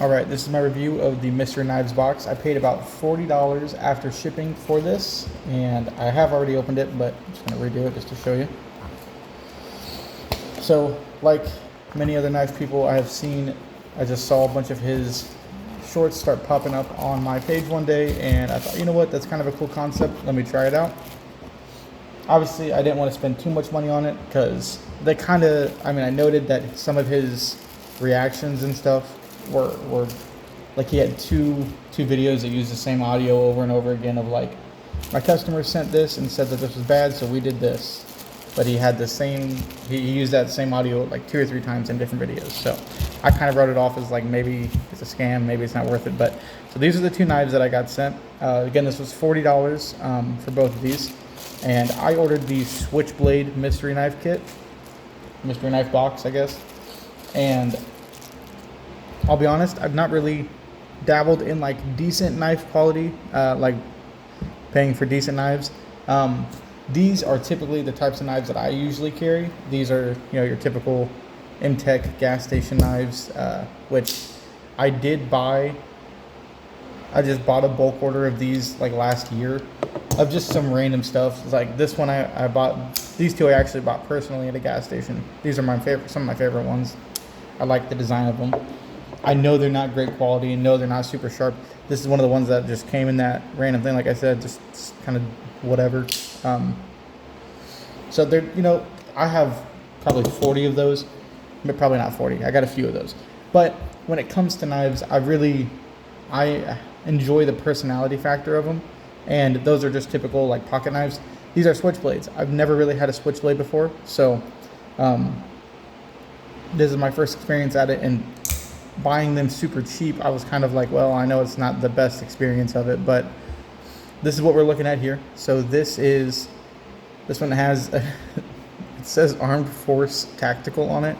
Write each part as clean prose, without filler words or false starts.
Alright, this is my review of the Mystery Knives box. I paid about $40 after shipping for this, and I have already opened it, but I'm just going to redo it just to show you. So, like many other knife people I have seen, I just saw a bunch of his shorts start popping up on my page one day, and I thought, you know what, that's kind of a cool concept, let me try it out. Obviously, I didn't want to spend too much money on it, because they kind of, I noted that some of his reactions and stuff were like, he had two videos that used the same audio over and over again of like, my customer sent this and said that this was bad, so we did this. But he had the same, he used that same audio like 2 or 3 times in different videos. So I kind of wrote it off as like, maybe it's a scam, maybe it's not worth it. But so these are the 2 knives that I got sent. Again, this was $40 for both of these. And I ordered the Switchblade Mystery Knife Kit, Mystery Knife Box, I guess. And I'll be honest, I've not really dabbled in like decent knife quality, like paying for decent knives. These are typically the types of knives that I usually carry. These are, you know, your typical M-Tech gas station knives, which I did buy. I just bought a bulk order of these like last year of just some random stuff. It's like this one I bought, these 2 I actually bought personally at a gas station. These are my favorite, some of my favorite ones. I like the design of them. I know they're not great quality and know they're not super sharp. This is one of the ones that just came in that random thing, like I said, just kind of whatever. So they're, you know, I have probably 40 of those, but probably not 40. I got a few of those. But when it comes to knives, I enjoy the personality factor of them. And those are just typical like pocket knives. These are switchblades. I've never really had a switchblade before. So this is my first experience at it, and buying them super cheap, I was kind of like, well, I know it's not the best experience of it, but this is what we're looking at here. So this one has, it says Armed Force Tactical on it,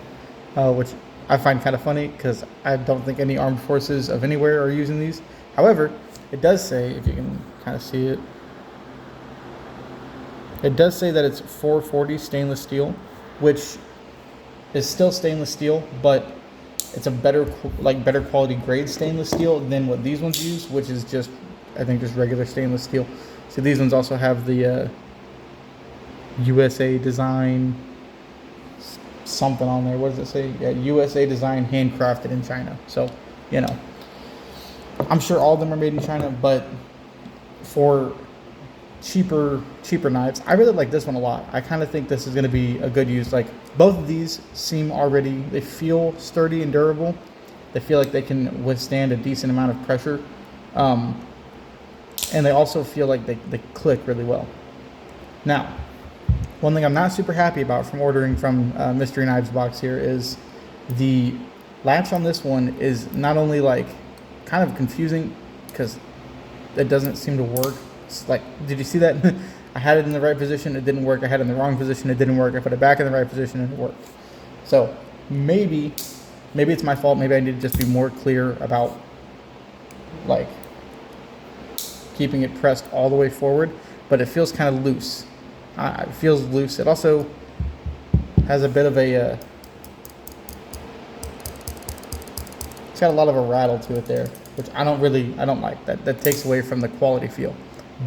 which I find kind of funny because I don't think any armed forces of anywhere are using these. However, it does say, if you can kind of see it, it does say that it's 440 stainless steel, which is still stainless steel, but it's a better quality grade stainless steel than what these ones use, which is just, I think, just regular stainless steel. So these ones also have the USA design something on there. What does it say? Yeah, USA design, handcrafted in China. So, you know, I'm sure all of them are made in China, but for cheaper knives, I really like this one a lot. I kind of think this is going to be a good use. Like, both of these seem already, they feel sturdy and durable. They feel like they can withstand a decent amount of pressure, and they also feel like they click really well. Now, one thing I'm not super happy about from ordering from Mystery Knives box here is the latch on this one is not only like kind of confusing because it doesn't seem to work. It's like, did you see that? I had it in the right position, it didn't work. I had it in the wrong position, it didn't work. I put it back in the right position and it worked. So maybe it's my fault. Maybe I need to just be more clear about like keeping it pressed all the way forward, but it feels kind of loose. It feels loose. It also has a bit of a, it's got a lot of a rattle to it there, which I don't like. That takes away from the quality feel.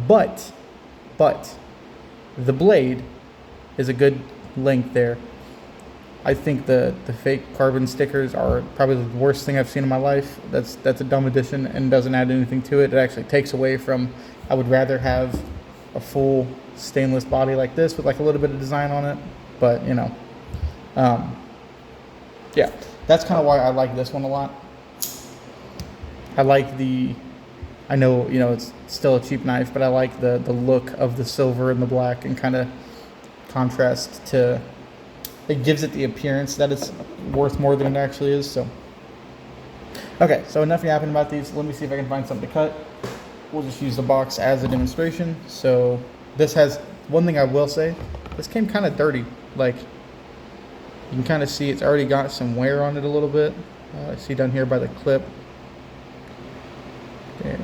But the blade is a good length there. I think the fake carbon stickers are probably the worst thing I've seen in my life. That's a dumb addition and doesn't add anything to it. It actually takes away from, I would rather have a full stainless body like this with like a little bit of design on it. But, you know, yeah, that's kind of why I like this one a lot. I like I know, you know, it's still a cheap knife, but I like the look of the silver and the black, and kind of contrast to, it gives it the appearance that it's worth more than it actually is. So, okay, so enough yapping about these. Let me see if I can find something to cut. We'll just use the box as a demonstration. So this has, one thing I will say, this came kind of dirty. Like, you can kind of see it's already got some wear on it a little bit. I see down here by the clip. There.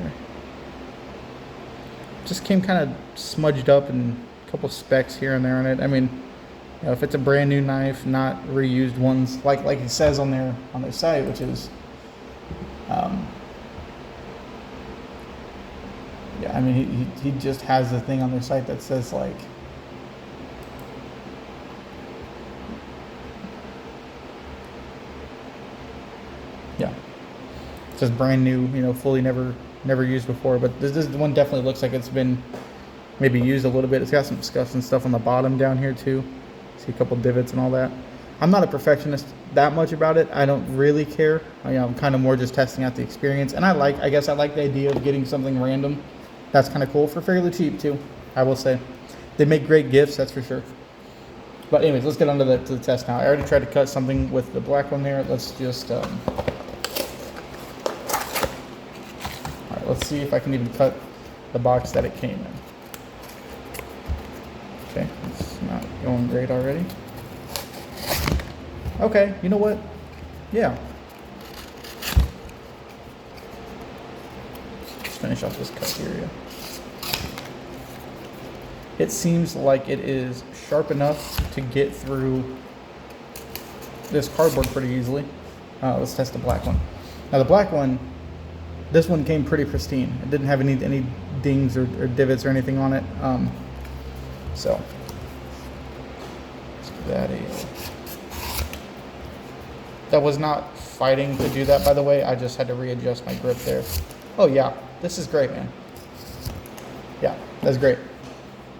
Just came kind of smudged up and a couple specks here and there on it. I mean, you know, if it's a brand new knife, not reused ones, like it says on their site, which is Um, yeah, I mean, he just has the thing on their site that says like, yeah, it says brand new, you know, fully never used before. But this one definitely looks like it's been maybe used a little bit. It's got some scuffs and stuff on the bottom down here too. See a couple divots and all that. I'm not a perfectionist that much about it. I don't really care. I'm kind of more just testing out the experience. And I guess I like the idea of getting something random. That's kind of cool for fairly cheap too, I will say. They make great gifts, that's for sure. But anyways, let's get on to the test now. I already tried to cut something with the black one there. Let's just, all right, let's see if I can even cut the box that it came in. Okay, it's not going great already. Okay, you know what? Yeah. Let's finish off this cut here. Yeah. It seems like it is sharp enough to get through this cardboard pretty easily. Let's test the black one. Now the black one, this one came pretty pristine. It didn't have any dings or divots or anything on it. So let's give that a... That was not fighting to do that, by the way. I just had to readjust my grip there. Oh yeah, this is great, man. Yeah, that's great.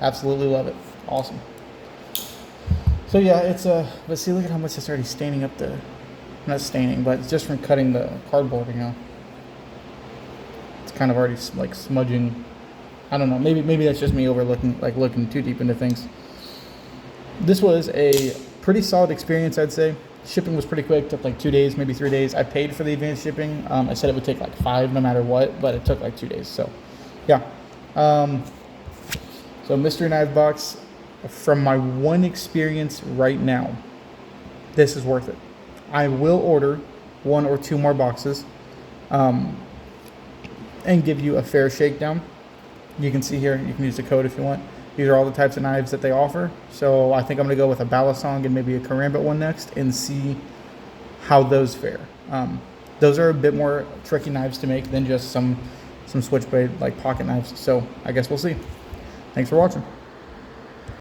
Absolutely love it. Awesome. So yeah, it's but see, look at how much it's already staining up the, not staining, but it's just from cutting the cardboard, you know. It's kind of already like smudging. I don't know, maybe that's just me overlooking, like looking too deep into things. This was a pretty solid experience, I'd say. Shipping was pretty quick, took like 2 days, maybe 3 days. I paid for the advanced shipping. I said it would take like 5 no matter what, but it took like 2 days. So yeah. So mystery knife box, from my one experience right now, this is worth it. I will order 1 or 2 more boxes and give you a fair shakedown. You can see here, you can use the code if you want. These are all the types of knives that they offer. So I think I'm going to go with a Balisong and maybe a Karambit one next and see how those fare. Those are a bit more tricky knives to make than just some Switchblade like pocket knives. So I guess we'll see. Thanks for watching.